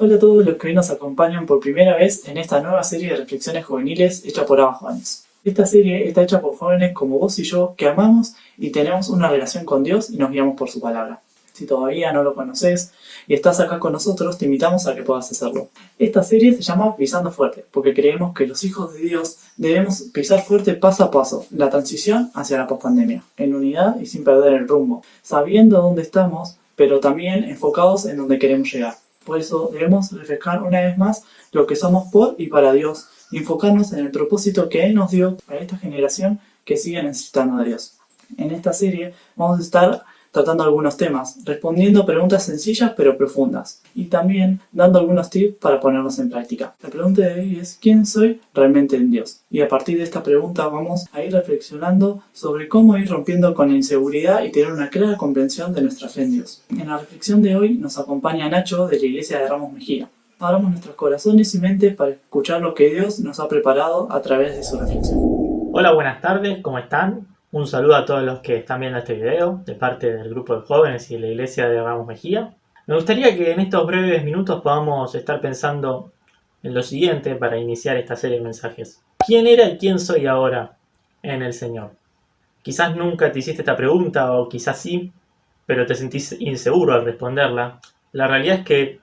Hola a todos los que hoy nos acompañan por primera vez en esta nueva serie de reflexiones juveniles hecha por Abba Jóvenes. Esta serie está hecha por jóvenes como vos y yo que amamos y tenemos una relación con Dios y nos guiamos por su palabra. Si todavía no lo conoces y estás acá con nosotros, te invitamos a que puedas hacerlo. Esta serie se llama Pisando Fuerte, porque creemos que los hijos de Dios debemos pisar fuerte paso a paso la transición hacia la pospandemia, en unidad y sin perder el rumbo, sabiendo dónde estamos, pero también enfocados en donde queremos llegar. Por eso debemos refrescar una vez más lo que somos por y para Dios, y enfocarnos en el propósito que Él nos dio para esta generación que sigue necesitando de Dios. En esta serie vamos a estar tratando algunos temas, respondiendo preguntas sencillas pero profundas, y también dando algunos tips para ponerlos en práctica. La pregunta de hoy es: ¿quién soy realmente en Dios? Y a partir de esta pregunta vamos a ir reflexionando sobre cómo ir rompiendo con la inseguridad y tener una clara comprensión de nuestra fe en Dios. En la reflexión de hoy nos acompaña Nacho de la Iglesia de Ramos Mejía. Abramos nuestros corazones y mentes para escuchar lo que Dios nos ha preparado a través de su reflexión. Hola, buenas tardes, ¿cómo están? Un saludo a todos los que están viendo este video de parte del grupo de jóvenes y de la Iglesia de Ramos Mejía. Me gustaría que en estos breves minutos podamos estar pensando en lo siguiente para iniciar esta serie de mensajes. ¿Quién era y quién soy ahora en el Señor? Quizás nunca te hiciste esta pregunta o quizás sí, pero te sentís inseguro al responderla. La realidad es que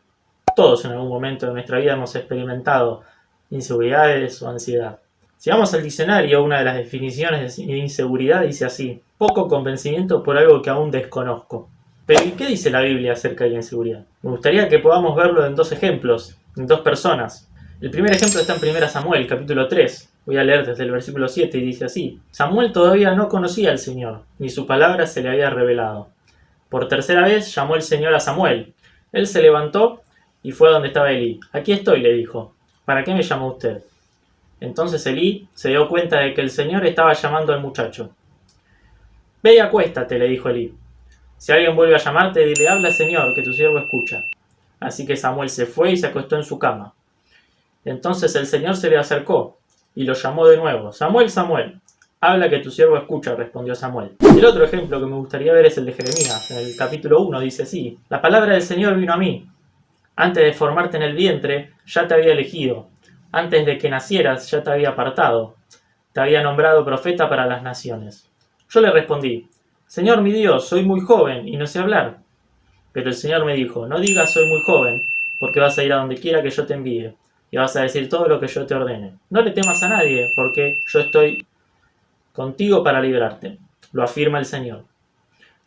todos en algún momento de nuestra vida hemos experimentado inseguridades o ansiedad. Si vamos al diccionario, una de las definiciones de inseguridad dice así: poco convencimiento por algo que aún desconozco. Pero ¿y qué dice la Biblia acerca de la inseguridad? Me gustaría que podamos verlo en dos ejemplos, en dos personas. El primer ejemplo está en 1 Samuel, capítulo 3. Voy a leer desde el versículo 7 y dice así: Samuel todavía no conocía al Señor, ni su palabra se le había revelado. Por tercera vez llamó el Señor a Samuel. Él se levantó y fue a donde estaba Elí. Aquí estoy, le dijo. ¿Para qué me llamó usted? Entonces Elí se dio cuenta de que el Señor estaba llamando al muchacho. Ve y acuéstate, le dijo Elí. Si alguien vuelve a llamarte, dile: habla, Señor, que tu siervo escucha. Así que Samuel se fue y se acostó en su cama. Entonces el Señor se le acercó y lo llamó de nuevo. Samuel, Samuel. Habla, que tu siervo escucha, respondió Samuel. El otro ejemplo que me gustaría ver es el de Jeremías. En el capítulo 1 dice así: la palabra del Señor vino a mí. Antes de formarte en el vientre, ya te había elegido. Antes de que nacieras, ya te había apartado. Te había nombrado profeta para las naciones. Yo le respondí: Señor mi Dios, soy muy joven y no sé hablar. Pero el Señor me dijo: no digas soy muy joven, porque vas a ir a donde quiera que yo te envíe, y vas a decir todo lo que yo te ordene. No le temas a nadie, porque yo estoy contigo para librarte. Lo afirma el Señor.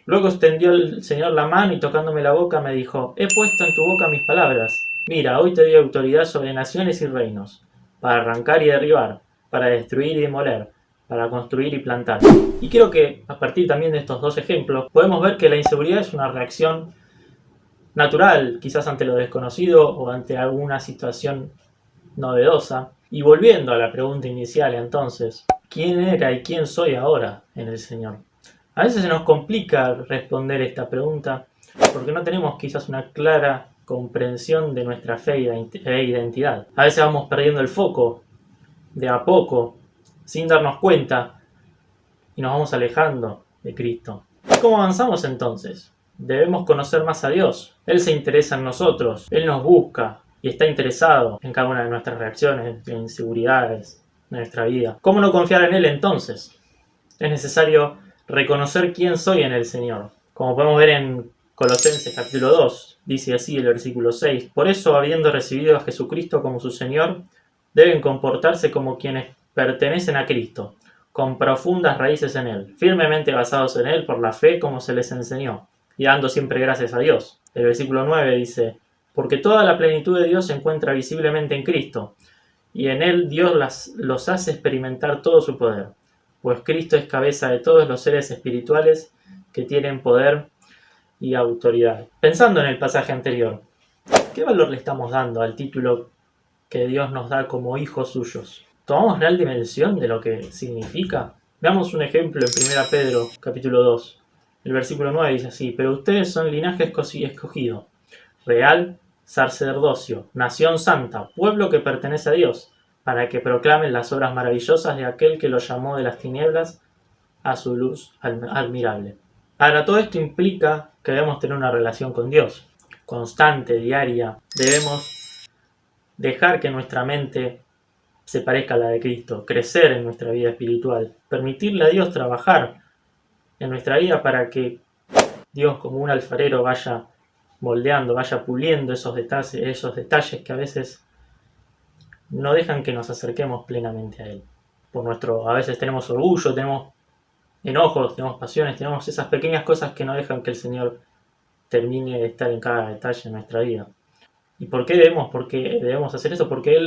Luego extendió el Señor la mano y tocándome la boca me dijo: he puesto en tu boca mis palabras. Mira, hoy te doy autoridad sobre naciones y reinos, para arrancar y derribar, para destruir y demoler, para construir y plantar. Y creo que a partir también de estos dos ejemplos podemos ver que la inseguridad es una reacción natural, quizás ante lo desconocido o ante alguna situación novedosa. Y volviendo a la pregunta inicial entonces, ¿quién era y quién soy ahora en el Señor? A veces se nos complica responder esta pregunta porque no tenemos quizás una clara comprensión de nuestra fe e identidad. A veces vamos perdiendo el foco de a poco, sin darnos cuenta, y nos vamos alejando de Cristo. ¿Cómo avanzamos entonces? Debemos conocer más a Dios. Él se interesa en nosotros, Él nos busca y está interesado en cada una de nuestras reacciones, en inseguridades de nuestra vida. ¿Cómo no confiar en Él entonces? Es necesario reconocer quién soy en el Señor. Como podemos ver en Colosenses capítulo 2, dice así el versículo 6: por eso, habiendo recibido a Jesucristo como su Señor, deben comportarse como quienes pertenecen a Cristo, con profundas raíces en Él, firmemente basados en Él por la fe como se les enseñó, y dando siempre gracias a Dios. El versículo 9 dice: porque toda la plenitud de Dios se encuentra visiblemente en Cristo, y en Él Dios los hace experimentar todo su poder, pues Cristo es cabeza de todos los seres espirituales que tienen poder y autoridad. Pensando en el pasaje anterior, ¿qué valor le estamos dando al título que Dios nos da como hijos suyos? ¿Tomamos real dimensión de lo que significa? Veamos un ejemplo en 1 Pedro capítulo 2. El versículo 9 dice así: pero ustedes son linaje escogido, real sacerdocio, nación santa, pueblo que pertenece a Dios, para que proclamen las obras maravillosas de aquel que los llamó de las tinieblas a su luz admirable. Ahora, todo esto implica que debemos tener una relación con Dios, constante, diaria. Debemos dejar que nuestra mente se parezca a la de Cristo, crecer en nuestra vida espiritual, permitirle a Dios trabajar en nuestra vida para que Dios, como un alfarero, vaya moldeando, vaya puliendo esos detalles que a veces no dejan que nos acerquemos plenamente a Él. A veces tenemos orgullo, tenemos enojos, tenemos pasiones, tenemos esas pequeñas cosas que no dejan que el Señor termine de estar en cada detalle de nuestra vida. ¿Y por qué debemos hacer eso? Porque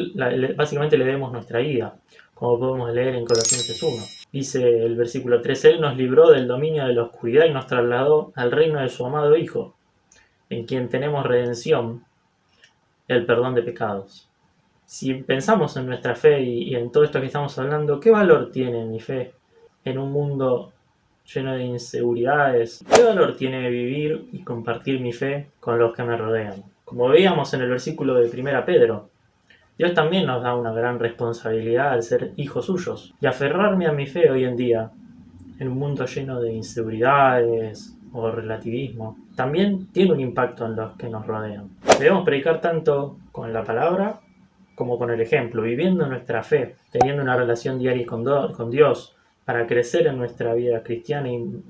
básicamente le debemos nuestra vida, como podemos leer en Colosenses 1. Dice el versículo 3, Él nos libró del dominio de la oscuridad y nos trasladó al reino de su amado Hijo, en quien tenemos redención, el perdón de pecados. Si pensamos en nuestra fe y en todo esto que estamos hablando, ¿qué valor tiene mi fe en un mundo lleno de inseguridades? ¿Qué valor tiene vivir y compartir mi fe con los que me rodean? Como veíamos en el versículo de 1 Pedro, Dios también nos da una gran responsabilidad al ser hijos suyos. Y aferrarme a mi fe hoy en día, en un mundo lleno de inseguridades o relativismo, también tiene un impacto en los que nos rodean. Debemos predicar tanto con la palabra como con el ejemplo, viviendo nuestra fe, teniendo una relación diaria con Dios, para crecer en nuestra vida cristiana y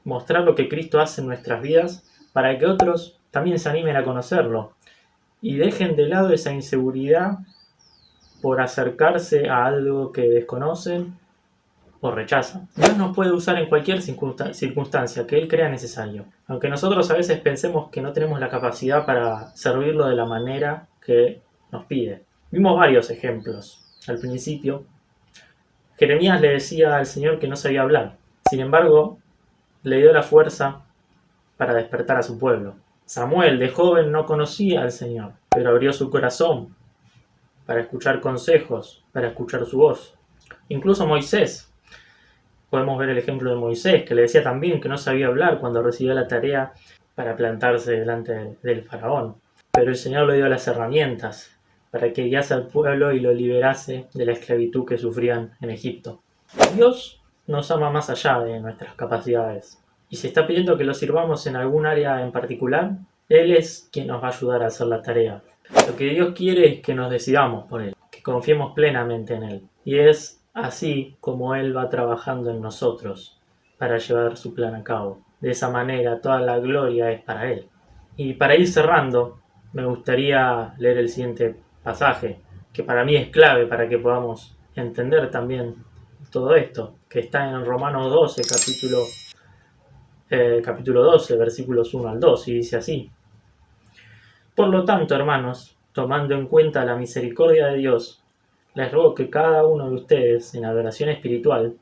mostrar lo que Cristo hace en nuestras vidas, para que otros también se animen a conocerlo y dejen de lado esa inseguridad por acercarse a algo que desconocen o rechazan. Dios nos puede usar en cualquier circunstancia que Él crea necesario, aunque nosotros a veces pensemos que no tenemos la capacidad para servirlo de la manera que nos pide. Vimos varios ejemplos. Al principio, Jeremías le decía al Señor que no sabía hablar. Sin embargo, le dio la fuerza para despertar a su pueblo. Samuel, de joven, no conocía al Señor, pero abrió su corazón para escuchar consejos, para escuchar su voz. Incluso Moisés. Podemos ver el ejemplo de Moisés, que le decía también que no sabía hablar cuando recibió la tarea para plantarse delante del faraón. Pero el Señor le dio las herramientas para que guiase al pueblo y lo liberase de la esclavitud que sufrían en Egipto. Dios nos ama más allá de nuestras capacidades. Y si está pidiendo que lo sirvamos en algún área en particular, Él es quien nos va a ayudar a hacer la tarea. Lo que Dios quiere es que nos decidamos por Él, que confiemos plenamente en Él. Y es así como Él va trabajando en nosotros para llevar su plan a cabo. De esa manera toda la gloria es para Él. Y para ir cerrando, me gustaría leer el siguiente pasaje, que para mí es clave para que podamos entender también todo esto, que está en Romanos 12, capítulo 12, versículos 1 al 2, y dice así: Por lo tanto, hermanos, tomando en cuenta la misericordia de Dios, les ruego que cada uno de ustedes, en adoración espiritual,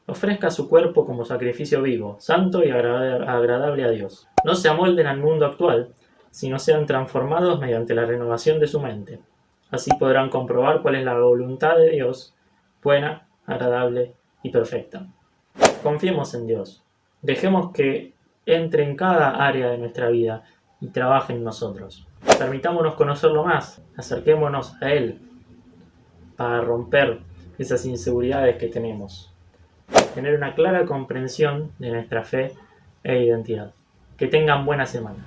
ofrezca su cuerpo como sacrificio vivo, santo y agradable a Dios. No se amolden al mundo actual, sino sean transformados mediante la renovación de su mente. Así podrán comprobar cuál es la voluntad de Dios, buena, agradable y perfecta. Confiemos en Dios. Dejemos que entre en cada área de nuestra vida y trabaje en nosotros. Permitámonos conocerlo más, acerquémonos a Él para romper esas inseguridades que tenemos. Tener una clara comprensión de nuestra fe e identidad. Que tengan buena semana.